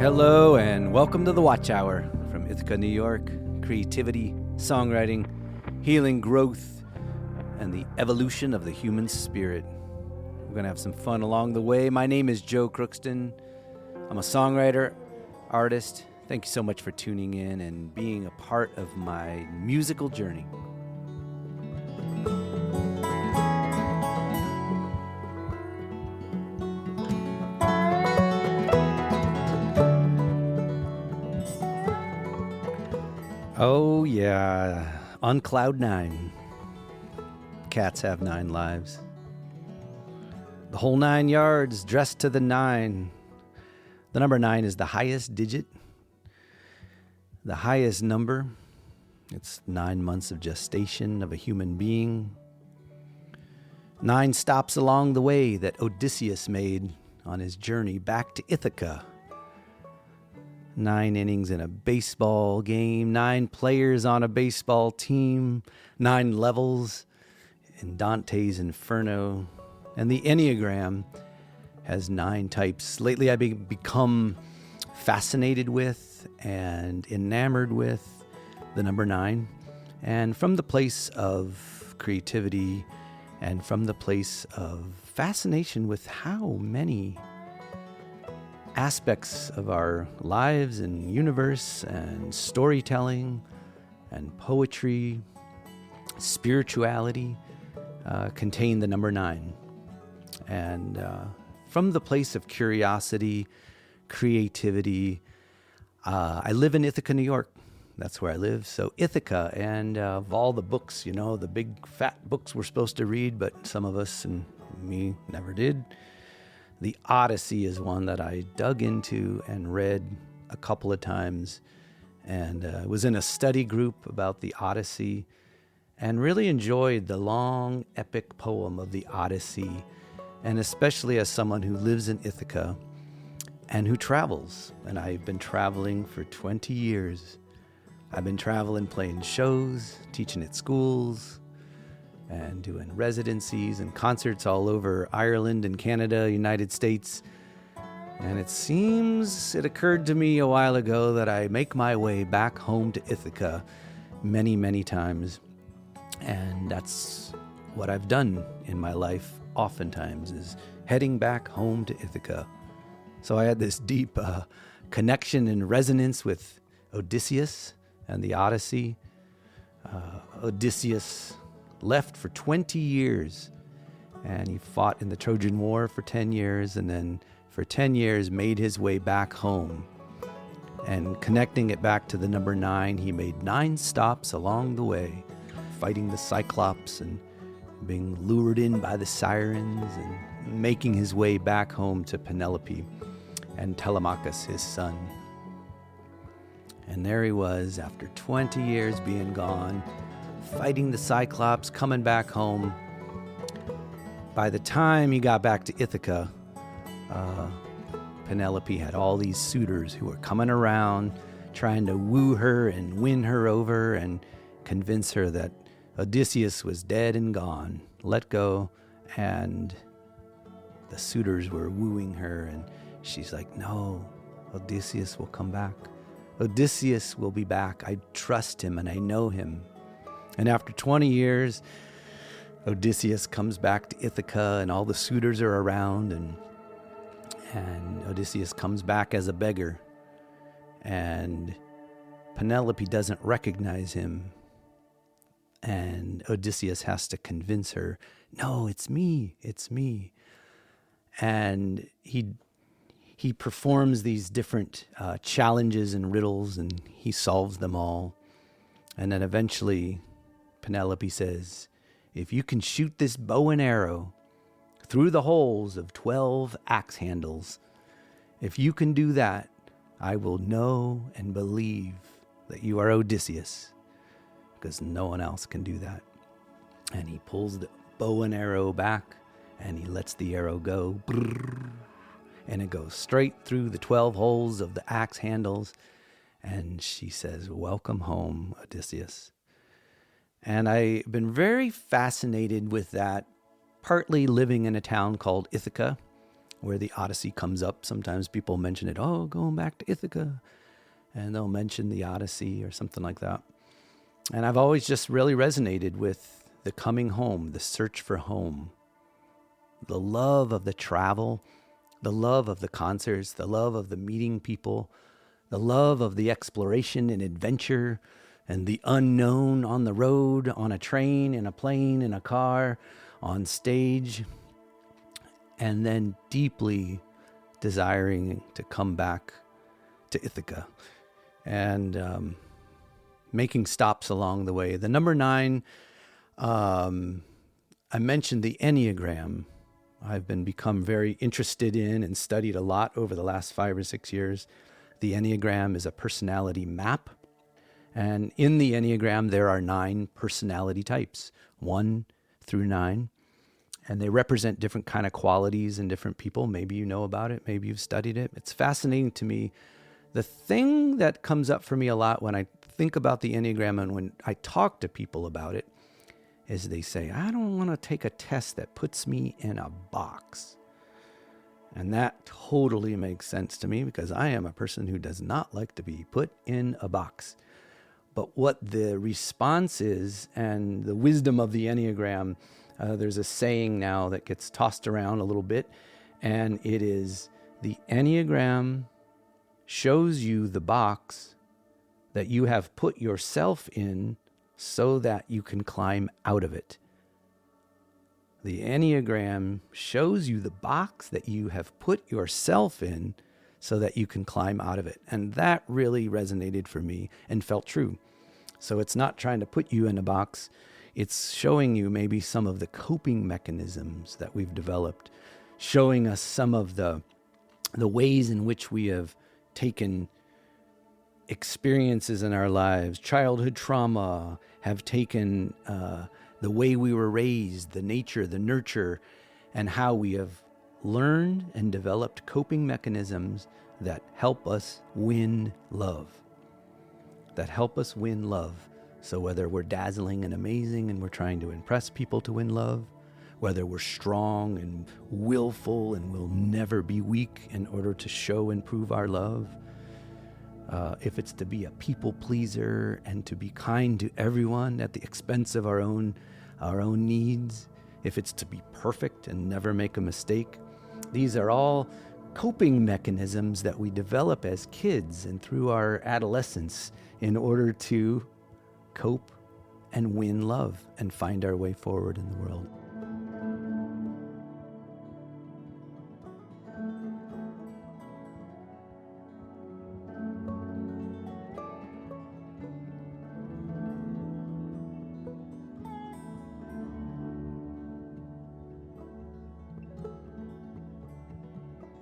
Hello and welcome to the Watch Hour from Ithaca, New York. Creativity, songwriting, healing, growth, and the evolution of the human spirit. We're going to have some fun along the way. My name is Joe Crookston. I'm a songwriter, artist. Thank you so much for tuning in and being a part of my musical journey. Oh, yeah. On cloud 9. Cats have 9 lives. The whole 9 yards, dressed to the 9. The number 9 is the highest digit, the highest number. It's 9 months of gestation of a human being. 9 stops along the way that Odysseus made on his journey back to Ithaca. 9 innings in a baseball game, 9 players on a baseball team, 9 levels in Dante's Inferno. And the Enneagram has 9 types. Lately I've become fascinated with and enamored with the number 9. And from the place of creativity and from the place of fascination with how many aspects of our lives and universe and storytelling and poetry, spirituality contain the number 9. And from the place of curiosity, creativity, I live in Ithaca, New York. That's where I live. So Ithaca, and of all the books, the big fat books we're supposed to read, but some of us and me never did. The Odyssey is one that I dug into and read a couple of times, and was in a study group about the Odyssey and really enjoyed the long epic poem of the Odyssey, and especially as someone who lives in Ithaca and who travels. And I've been traveling for 20 years. I've been traveling, playing shows, teaching at schools, and doing residencies and concerts all over Ireland and Canada, United States. And it occurred to me a while ago that I make my way back home to Ithaca many, many times. And that's what I've done in my life oftentimes, is heading back home to Ithaca. So I had this deep connection and resonance with Odysseus and the Odyssey. Odysseus left for 20 years, and he fought in the Trojan War for 10 years, and then for 10 years made his way back home. And connecting it back to the number 9, he made 9 stops along the way, fighting the Cyclops and being lured in by the sirens and making his way back home to Penelope and Telemachus, his son. And there he was, after 20 years being gone, fighting the Cyclops, coming back home. By the time he got back to Ithaca, Penelope had all these suitors who were coming around, trying to woo her and win her over and convince her that Odysseus was dead and gone, let go. And the suitors were wooing her, and she's like, no, Odysseus will come back. Odysseus will be back. I trust him and I know him. And after 20 years, Odysseus comes back to Ithaca, and all the suitors are around, and Odysseus comes back as a beggar. And Penelope doesn't recognize him. And Odysseus has to convince her, no, it's me. And he performs these different challenges and riddles, and he solves them all. And then eventually Penelope says, if you can shoot this bow and arrow through the holes of 12 axe handles, if you can do that, I will know and believe that you are Odysseus, because no one else can do that. And he pulls the bow and arrow back, and he lets the arrow go, and it goes straight through the 12 holes of the axe handles. And she says, welcome home, Odysseus. And I've been very fascinated with that, partly living in a town called Ithaca, where the Odyssey comes up. Sometimes people mention it, oh, going back to Ithaca, and they'll mention the Odyssey or something like that. And I've always just really resonated with the coming home, the search for home, the love of the travel, the love of the concerts, the love of the meeting people, the love of the exploration and adventure and the unknown on the road, on a train, in a plane, in a car, on stage, and then deeply desiring to come back to Ithaca and making stops along the way. The number 9, I mentioned the Enneagram. I've become very interested in and studied a lot over the last 5 or 6 years. The Enneagram is a personality map. And in the Enneagram, there are 9 personality types, 1 through 9. And they represent different kind of qualities in different people. Maybe you know about it. Maybe you've studied it. It's fascinating to me. The thing that comes up for me a lot when I think about the Enneagram and when I talk to people about it is they say, I don't want to take a test that puts me in a box. And that totally makes sense to me because I am a person who does not like to be put in a box. But what the response is and the wisdom of the Enneagram, there's a saying now that gets tossed around a little bit, and it is the Enneagram shows you the box that you have put yourself in so that you can climb out of it. The Enneagram shows you the box that you have put yourself in so that you can climb out of it. And that really resonated for me and felt true. So it's not trying to put you in a box. It's showing you maybe some of the coping mechanisms that we've developed, showing us some of the ways in which we have taken experiences in our lives, childhood trauma, have taken the way we were raised, the nature, the nurture, and how we have learned and developed coping mechanisms that help us win love. So whether we're dazzling and amazing and we're trying to impress people to win love, whether we're strong and willful and will never be weak in order to show and prove our love, if it's to be a people pleaser and to be kind to everyone at the expense of our own needs, if it's to be perfect and never make a mistake, these are all coping mechanisms that we develop as kids and through our adolescence in order to cope and win love and find our way forward in the world.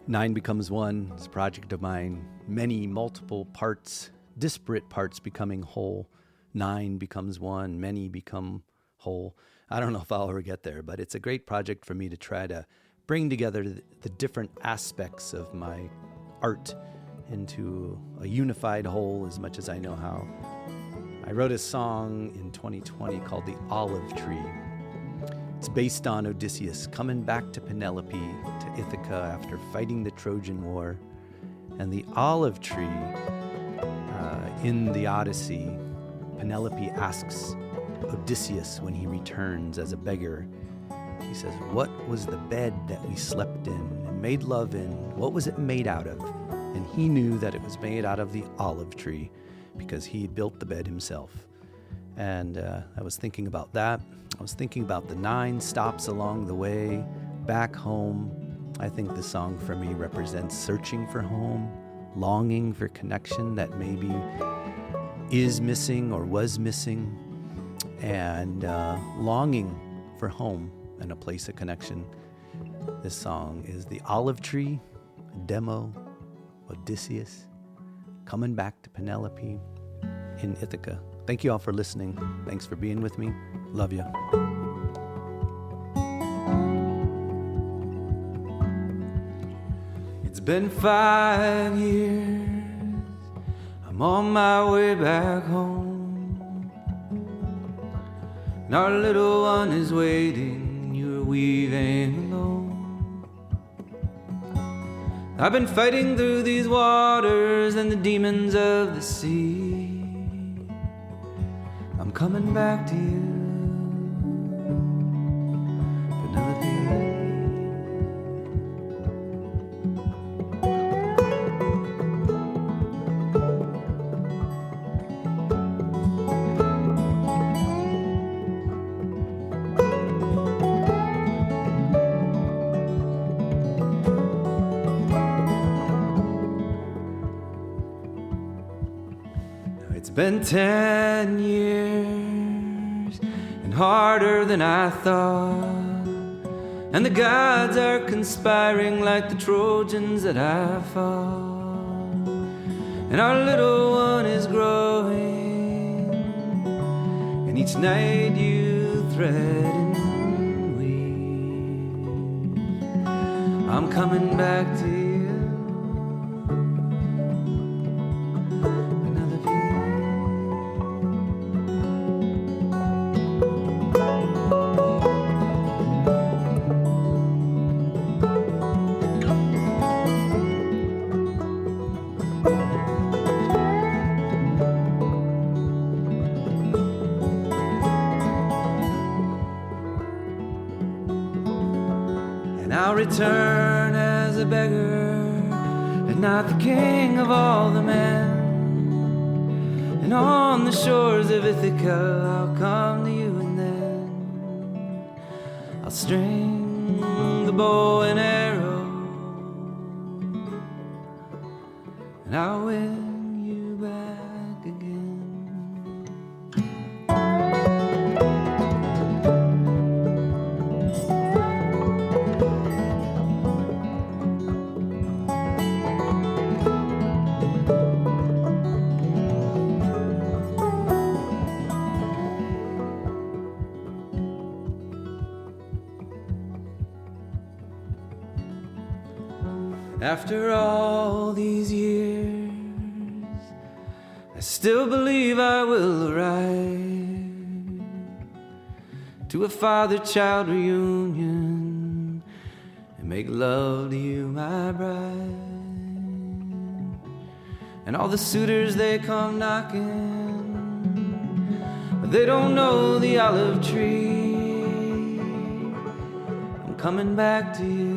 Nine Becomes One is a project of mine. Many multiple parts, disparate parts becoming whole. 9 becomes 1, many become whole. I don't know if I'll ever get there, but it's a great project for me to try to bring together the different aspects of my art into a unified whole as much as I know how. I wrote a song in 2020 called The Olive Tree. It's based on Odysseus coming back to Penelope, to Ithaca after fighting the Trojan War. And the olive tree in the Odyssey, Penelope asks Odysseus when he returns as a beggar. He says, what was the bed that we slept in and made love in? What was it made out of? And he knew that it was made out of the olive tree because he had built the bed himself. And I was thinking about that. I was thinking about the 9 stops along the way, back home. I think the song for me represents searching for home, longing for connection that maybe is missing or was missing, and longing for home and a place of connection. This song is The Olive Tree, demo, Odysseus, coming back to Penelope in Ithaca. Thank you all for listening. Thanks for being with me. Love you. It's been 5 years. I'm on my way back home. And our little one is waiting. You're weaving alone. I've been fighting through these waters and the demons of the sea. I'm coming back to you, Penelope. It's been 10 years and harder than I thought, and the gods are conspiring like the Trojans that I fought, and our little one is growing, and each night you thread and weave. I'm coming back to you. I'll return as a beggar and not the king of all the men. And on the shores of Ithaca I'll come to you, and then I'll string the bow and arrow, and I'll win you back again. After all these years, I still believe I will arrive to a father-child reunion and make love to you, my bride. And all the suitors, they come knocking, but they don't know the olive tree. I'm coming back to you.